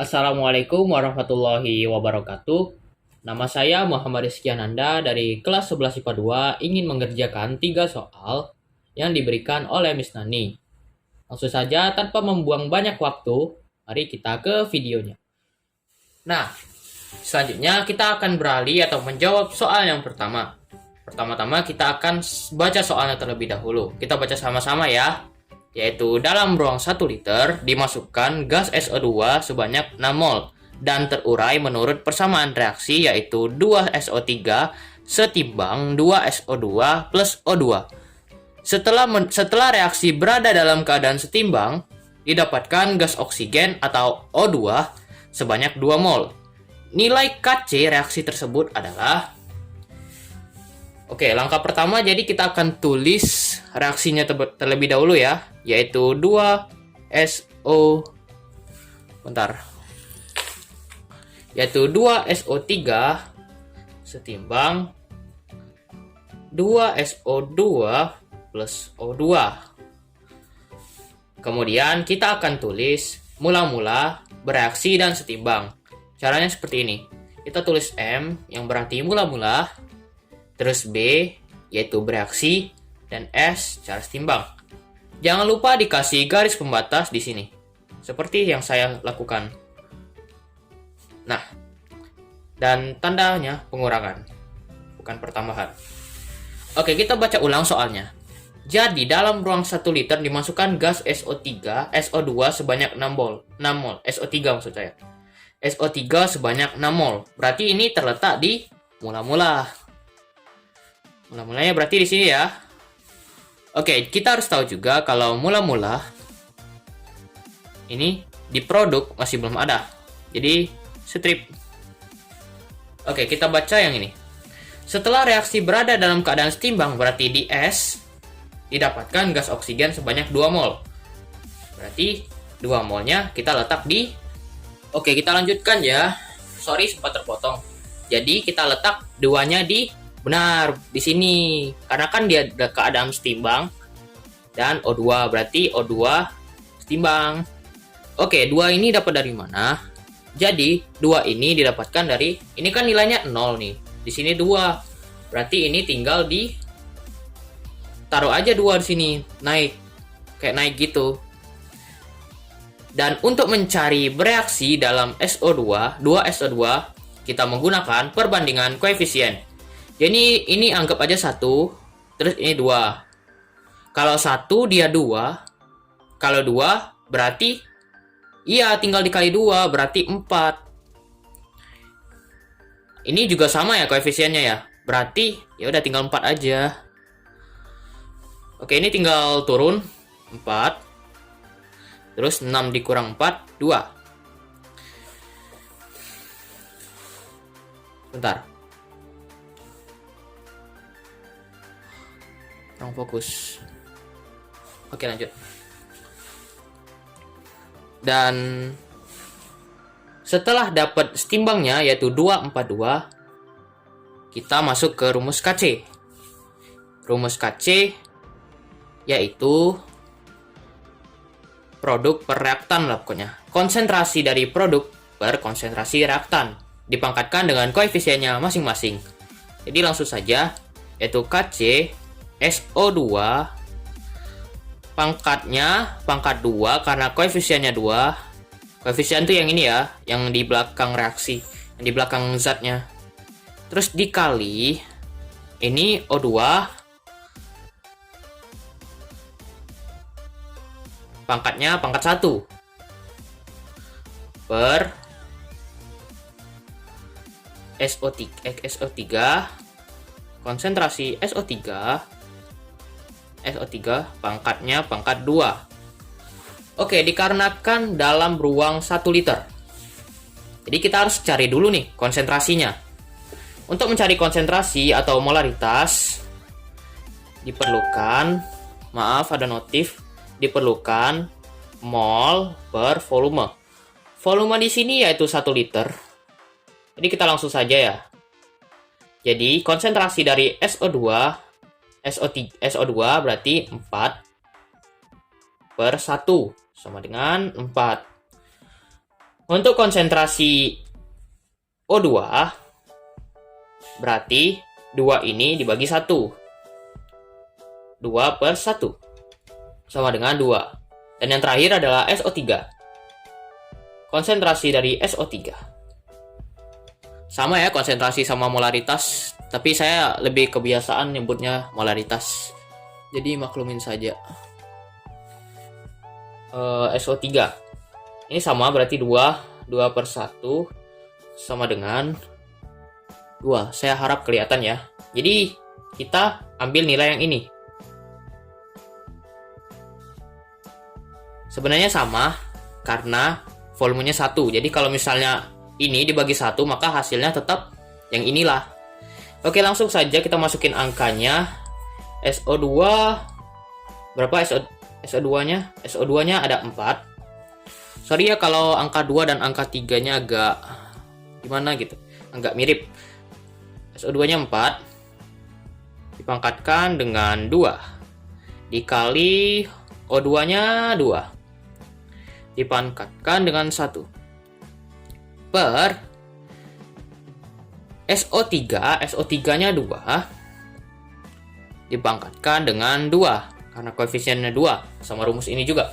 Assalamualaikum warahmatullahi wabarakatuh. Nama saya Muhammad Rizky Ananda dari kelas 11 IPA 2 ingin mengerjakan 3 soal yang diberikan oleh Miss Nani. Langsung saja tanpa membuang banyak waktu, mari kita ke videonya. Nah, selanjutnya kita akan beralih atau menjawab soal yang pertama. Pertama-tama kita akan baca soalnya terlebih dahulu. Kita baca sama-sama ya. Yaitu dalam ruang 1 liter dimasukkan gas SO2 sebanyak 6 mol dan terurai menurut persamaan reaksi yaitu 2SO3 setimbang 2SO2 plus O2. Setelah reaksi berada dalam keadaan setimbang, didapatkan gas oksigen atau O2 sebanyak 2 mol. Nilai Kc reaksi tersebut adalah... Oke, langkah pertama jadi kita akan tulis reaksinya terlebih dahulu ya, yaitu 2SO yaitu 2SO3 setimbang 2SO2 plus O2. Kemudian kita akan tulis mula-mula, bereaksi, dan setimbang. Caranya seperti ini. Kita tulis M yang berarti mula-mula, terus B yaitu bereaksi, dan S cara setimbang. Jangan lupa dikasih garis pembatas di sini, seperti yang saya lakukan. Nah, dan tandanya pengurangan, bukan pertambahan. Oke, kita baca ulang soalnya. Jadi dalam ruang 1 liter dimasukkan gas SO3, SO2 sebanyak 6 mol. SO3 maksud saya. SO3 sebanyak 6 mol. Berarti ini terletak di mula-mula. Mula-mulanya berarti di sini ya. Oke, kita harus tahu juga kalau mula-mula ini di produk masih belum ada. Jadi strip. Oke, kita baca yang ini. Setelah reaksi berada dalam keadaan setimbang berarti di S didapatkan gas oksigen sebanyak 2 mol. Berarti 2 molnya kita letak di... Oke, kita lanjutkan ya. Sorry sempat terpotong. Jadi kita letak 2-nya di... Benar, di sini. Karena kan dia ada keadaan setimbang. Dan O2, berarti O2 setimbang. Oke, 2 ini dapat dari mana? Jadi, 2 ini didapatkan dari... Ini kan nilainya 0 nih. Di sini 2. Berarti ini tinggal di... Taruh aja 2 di sini. Naik. Kayak naik gitu. Dan untuk mencari bereaksi dalam SO2, 2SO2, kita menggunakan perbandingan koefisien. Jadi ini anggap aja 1, terus ini 2. Kalau 1 dia 2, kalau 2 berarti iya tinggal dikali 2 berarti 4. Ini juga sama ya koefisiennya ya. Berarti ya udah tinggal 4 aja. Oke, ini tinggal turun 4. Terus 6 dikurang 4, 2. Bentar. Kurang fokus. Oke, lanjut. Dan setelah dapat setimbangnya yaitu 242, kita masuk ke rumus Kc. Rumus Kc yaitu produk per reaktan lah pokoknya. Konsentrasi dari produk per konsentrasi reaktan dipangkatkan dengan koefisiennya masing-masing. Jadi langsung saja yaitu Kc SO2 pangkatnya pangkat 2 karena koefisiennya 2. Koefisien itu yang ini ya, yang di belakang reaksi, yang di belakang zatnya. Terus dikali ini O2 pangkatnya pangkat 1 per SO3 konsentrasi SO3 pangkatnya pangkat 2. Oke, dikarenakan dalam ruang 1 liter. Jadi kita harus cari dulu nih konsentrasinya. Untuk mencari konsentrasi atau molaritas diperlukan, maaf ada notif, diperlukan mol per volume. Volume di sini yaitu 1 liter. Jadi kita langsung saja ya. Jadi konsentrasi dari SO2 berarti 4 per 1 sama dengan 4. Untuk konsentrasi O2, berarti 2 ini dibagi 1. 2 per 1. Sama dengan 2. Dan yang terakhir adalah SO3. Konsentrasi dari SO3. Sama ya, konsentrasi sama molaritas. Tapi saya lebih kebiasaan nyebutnya molaritas. Jadi maklumin saja. SO3. Ini sama berarti 2 per 1 sama dengan 2. Saya harap kelihatan ya. Jadi kita ambil nilai yang ini. Sebenarnya sama karena volumenya 1. Jadi kalau misalnya ini dibagi 1 maka hasilnya tetap yang inilah. Oke, langsung saja kita masukin angkanya. SO2 berapa SO2-nya? SO2-nya ada 4. Sorry ya kalau angka 2 dan angka 3-nya agak gimana gitu. Agak mirip. SO2-nya 4. Dipangkatkan dengan 2. Dikali O2-nya 2. Dipangkatkan dengan 1. Per SO3. SO3-nya 2. Dipangkatkan dengan 2. Karena koefisiennya 2. Sama rumus ini juga.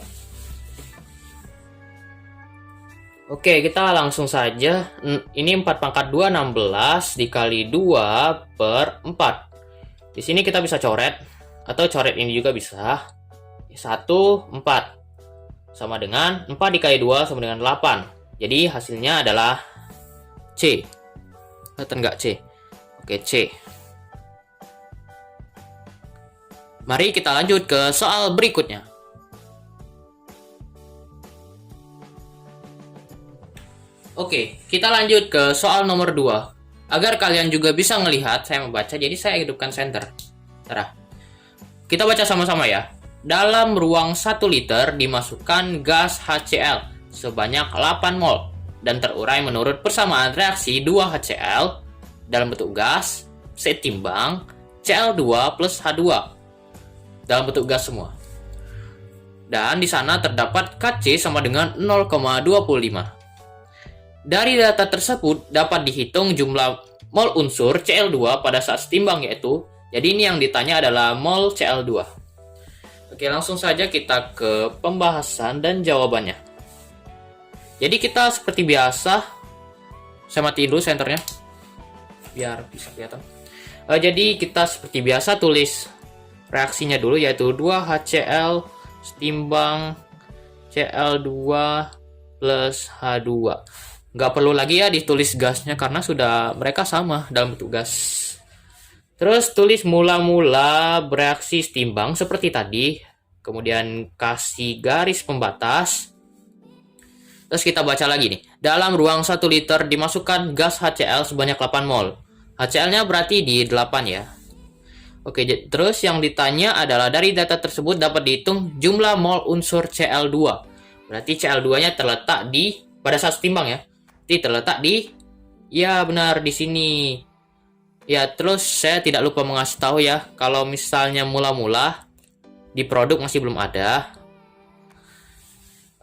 Oke, kita langsung saja. Ini 4 pangkat 2, 16 dikali 2 per 4. Di sini kita bisa coret. Atau coret ini juga bisa. 1, 4. Sama dengan 4 dikali 2 sama dengan 8. Jadi hasilnya adalah C. Kelihatan nggak C? Oke, C. Mari kita lanjut ke soal berikutnya. Oke, kita lanjut ke soal nomor 2. Agar kalian juga bisa melihat saya membaca, jadi saya hidupkan center. Kita baca sama-sama ya. Dalam ruang 1 liter dimasukkan gas HCl sebanyak 8 mol dan terurai menurut persamaan reaksi 2 HCl dalam bentuk gas setimbang Cl2 plus H2 dalam bentuk gas semua. Dan di sana terdapat Kc sama dengan 0,25. Dari data tersebut dapat dihitung jumlah mol unsur Cl2 pada saat setimbang yaitu, jadi ini yang ditanya adalah mol Cl2. Oke, langsung saja kita ke pembahasan dan jawabannya. Jadi kita seperti biasa, saya matiin dulu senternya biar bisa kelihatan. Jadi kita seperti biasa tulis reaksinya dulu yaitu 2HCl setimbang Cl2 plus H2. Nggak perlu lagi ya ditulis gasnya karena sudah mereka sama dalam bentuk gas. Terus tulis mula-mula bereaksi setimbang seperti tadi. Kemudian kasih garis pembatas. Terus kita baca lagi nih. Dalam ruang 1 liter dimasukkan gas HCl sebanyak 8 mol. HCl-nya berarti di 8 ya. Oke, terus yang ditanya adalah dari data tersebut dapat dihitung jumlah mol unsur Cl2. Berarti Cl2-nya terletak di pada saat setimbang ya. Terletak di, ya benar di sini. Ya, terus saya tidak lupa mengasih tahu ya, kalau misalnya mula-mula di produk masih belum ada.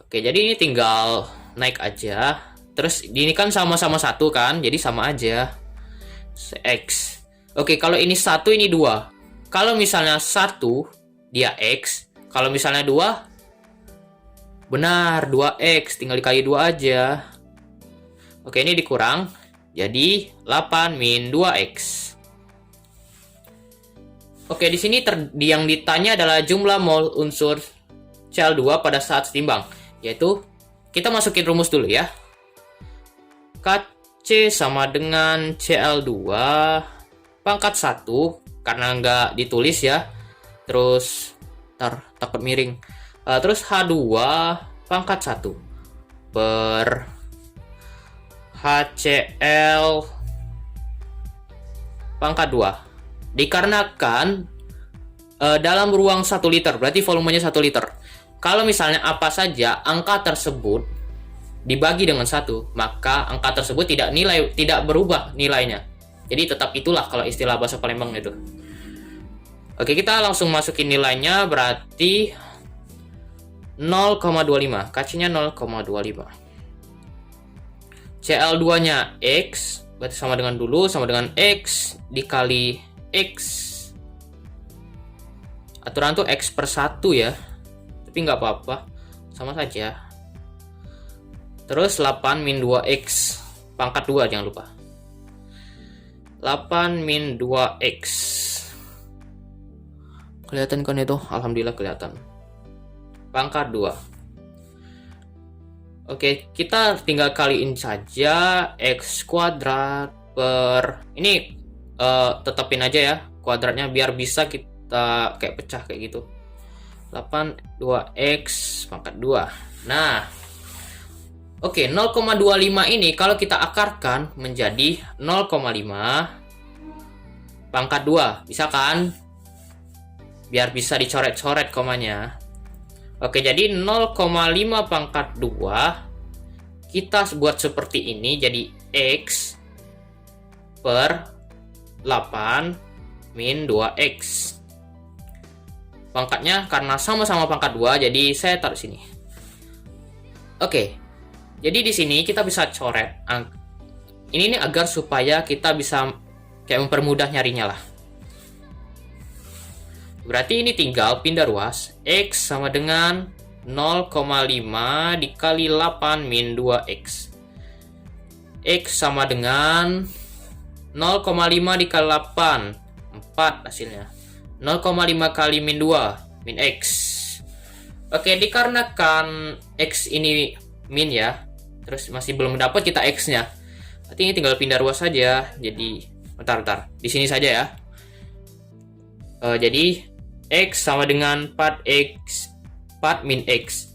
Oke, jadi ini tinggal naik aja. Terus ini kan sama-sama 1 kan, jadi sama aja. X. Oke, kalau ini 1 ini 2. Kalau misalnya 1 dia X, kalau misalnya 2 benar 2X, tinggal dikali 2 aja. Oke, ini dikurang. Jadi 8 min 2X. Oke, di sini yang ditanya adalah jumlah mol unsur Cl2 pada saat setimbang. Yaitu, kita masukin rumus dulu ya. Kc sama dengan Cl2 pangkat 1. Karena nggak ditulis ya. Terus, takut miring. Terus H2 pangkat 1 per HCl pangkat 2. Dikarenakan dalam ruang 1 liter, berarti volumenya 1 liter. Kalau misalnya apa saja angka tersebut dibagi dengan 1, maka angka tersebut tidak berubah nilainya. Jadi tetap itulah kalau istilah bahasa Palembang itu. Oke, kita langsung masukin nilainya, berarti 0,25. Kc-nya 0,25. Cl2-nya X, berarti sama dengan dulu, sama dengan X dikali X. Aturan tuh X per 1 ya. Tapi nggak apa-apa, sama saja. Terus 8 min 2X, pangkat 2 jangan lupa. 8 min 2X. Kelihatan kan itu? Alhamdulillah kelihatan. Pangkat 2. Oke, kita tinggal kaliin saja X kuadrat per... Ini tetapin aja ya kuadratnya biar bisa kita kayak pecah kayak gitu. 8 2X pangkat 2. Nah, oke, 0,25 ini kalau kita akarkan menjadi 0,5 pangkat 2. Bisa kan? Biar bisa dicoret-coret komanya. Oke, jadi 0,5 pangkat 2 kita buat seperti ini, jadi X per 8 min 2X. Pangkatnya karena sama-sama pangkat 2, jadi saya taruh sini. Oke, jadi di sini kita bisa coret. Ini nih agar supaya kita bisa kayak mempermudah nyarinya lah. Berarti ini tinggal pindah ruas. X sama dengan 0,5 dikali 8 min 2X. X sama dengan 0,5 dikali 8. 4 hasilnya. 0,5 kali min 2. Min X. Oke, dikarenakan X ini min ya. Terus masih belum dapat kita X-nya. Berarti ini tinggal pindah ruas saja. Jadi, bentar. Di sini saja ya. Jadi X sama dengan 4X 4 min X.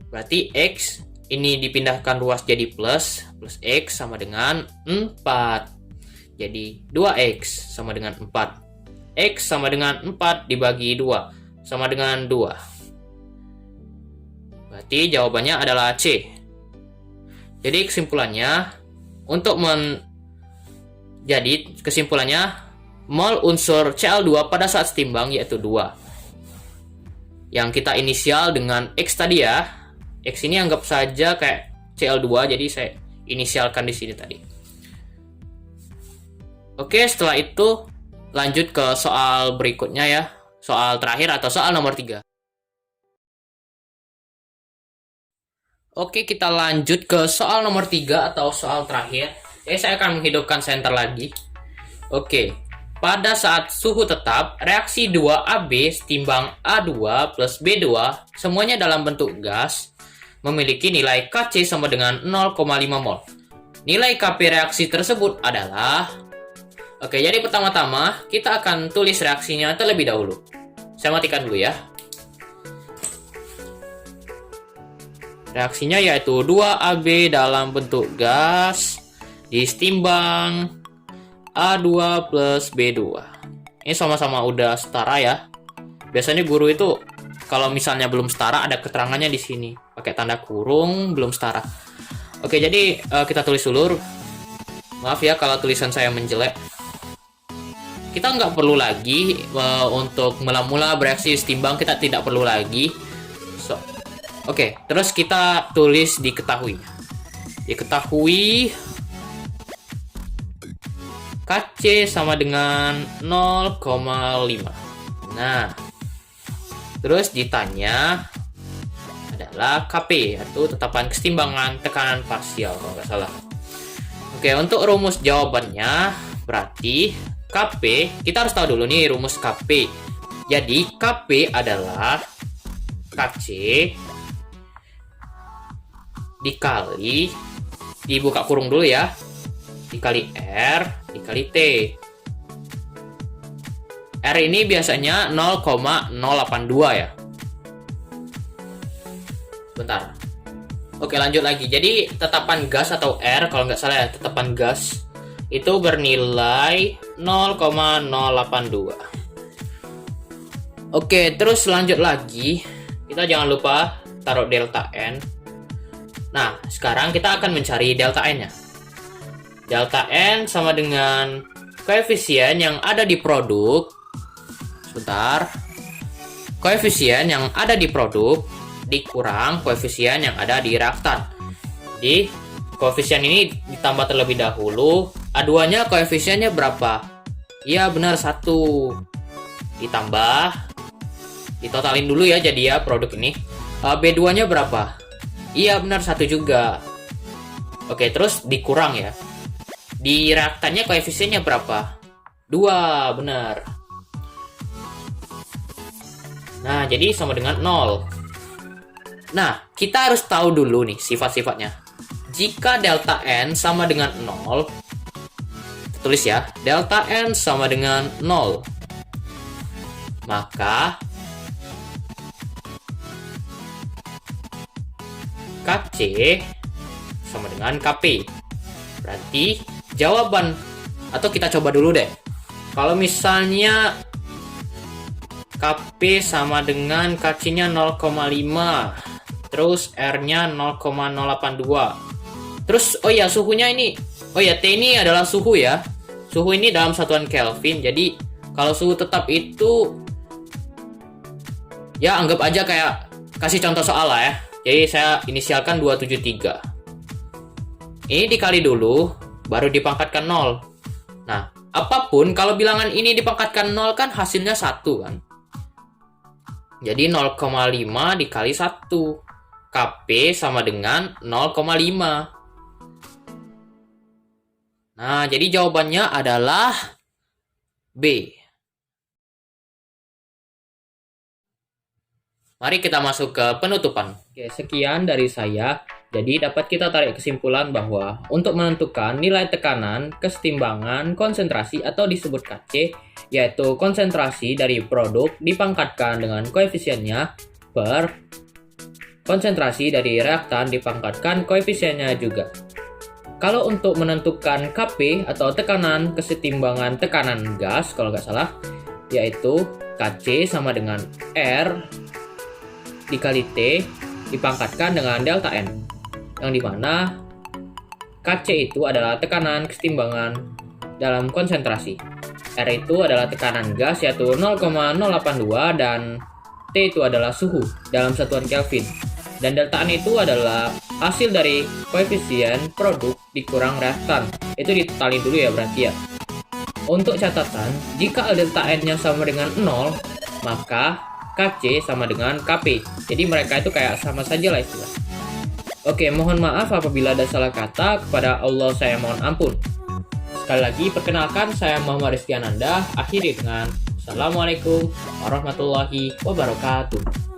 Berarti X ini dipindahkan ruas jadi plus X sama dengan 4. Jadi 2X sama dengan 4. X sama dengan 4 dibagi 2 sama dengan 2. Berarti jawabannya adalah C. Jadi kesimpulannya mol unsur Cl2 pada saat setimbang yaitu 2. Yang kita inisial dengan X tadi ya. X ini anggap saja kayak Cl2, jadi saya inisialkan di sini tadi. Oke, setelah itu lanjut ke soal berikutnya ya. Soal terakhir atau soal nomor 3. Oke, kita lanjut ke soal nomor 3 atau soal terakhir. Jadi saya akan menghidupkan senter lagi. Oke. Pada saat suhu tetap, reaksi 2AB setimbang A2 plus B2 semuanya dalam bentuk gas memiliki nilai Kc sama dengan 0,5 mol. Nilai Kp reaksi tersebut adalah... Oke, jadi pertama-tama kita akan tulis reaksinya terlebih dahulu. Saya matikan dulu ya. Reaksinya yaitu 2AB dalam bentuk gas ditimbang A2 plus B2. Ini sama-sama udah setara ya. Biasanya guru itu kalau misalnya belum setara ada keterangannya di sini. Pakai tanda kurung belum setara. Oke, jadi kita tulis dulu. Maaf ya kalau tulisan saya menjelek. Kita nggak perlu lagi untuk mula-mula bereaksi setimbang, kita tidak perlu lagi. Oke, terus kita tulis diketahui. Diketahui Kc sama dengan 0,5. Nah, terus ditanya adalah Kp, yaitu tetapan kesetimbangan tekanan parsial kalau nggak salah. Oke, untuk rumus jawabannya berarti Kp, kita harus tahu dulu nih rumus Kp. Jadi Kp adalah Kc dikali, dibuka kurung dulu ya, dikali R dikali T. R ini biasanya 0,082 ya. Bentar. Oke, lanjut lagi. Jadi tetapan gas atau R kalau nggak salah ya, tetapan gas itu bernilai 0,082. Oke, terus lanjut lagi. Kita jangan lupa taruh delta N. Nah, sekarang kita akan mencari delta N-nya. Delta N sama dengan koefisien yang ada di produk. Sebentar. Koefisien yang ada di produk dikurang koefisien yang ada di reaktan. Jadi koefisien ini ditambah terlebih dahulu. A2-nya koefisiennya berapa? Iya benar 1. Ditambah, ditotalin dulu ya jadi ya produk ini. B2-nya berapa? Iya benar 1 juga. Oke, terus dikurang ya. Di reaktannya koefisiennya berapa? 2, benar. Nah, jadi sama dengan 0. Nah, kita harus tahu dulu nih sifat-sifatnya. Jika delta N sama dengan 0, tulis ya, delta N sama dengan 0, maka Kc sama dengan Kp. Berarti jawaban, atau kita coba dulu deh. Kalau misalnya Kp sama dengan Kc-nya 0,5, terus R-nya 0,082. Terus, oh ya, suhunya ini. Oh ya, T ini adalah suhu ya. Suhu ini dalam satuan Kelvin. Jadi, kalau suhu tetap itu, ya anggap aja kayak, kasih contoh soal lah ya. Jadi, saya inisialkan 273. Ini dikali dulu, baru dipangkatkan 0. Nah, apapun, kalau bilangan ini dipangkatkan 0 kan hasilnya 1 kan. Jadi 0,5 dikali 1. Kp sama dengan 0,5. Nah, jadi jawabannya adalah B. Mari kita masuk ke penutupan. Oke, sekian dari saya. Jadi dapat kita tarik kesimpulan bahwa untuk menentukan nilai tekanan, kesetimbangan, konsentrasi atau disebut Kc, yaitu konsentrasi dari produk dipangkatkan dengan koefisiennya per konsentrasi dari reaktan dipangkatkan koefisiennya juga. Kalau untuk menentukan Kp atau tekanan kesetimbangan tekanan gas, kalau nggak salah, yaitu Kc sama dengan R dikali T dipangkatkan dengan delta N, yang dimana Kc itu adalah tekanan kesetimbangan dalam konsentrasi, R itu adalah tekanan gas yaitu 0,082 dan T itu adalah suhu dalam satuan Kelvin, dan delta N itu adalah hasil dari koefisien produk dikurang reaktan. Itu ditotalin dulu ya berarti ya. Untuk catatan, jika delta N-nya sama dengan 0, maka Kc sama dengan Kp. Jadi mereka itu kayak sama saja lah istilah. Oke, mohon maaf apabila ada salah kata. Kepada Allah saya mohon ampun. Sekali lagi, perkenalkan saya Muhammad Rizky Ananda. Akhiri dengan Assalamualaikum warahmatullahi wabarakatuh.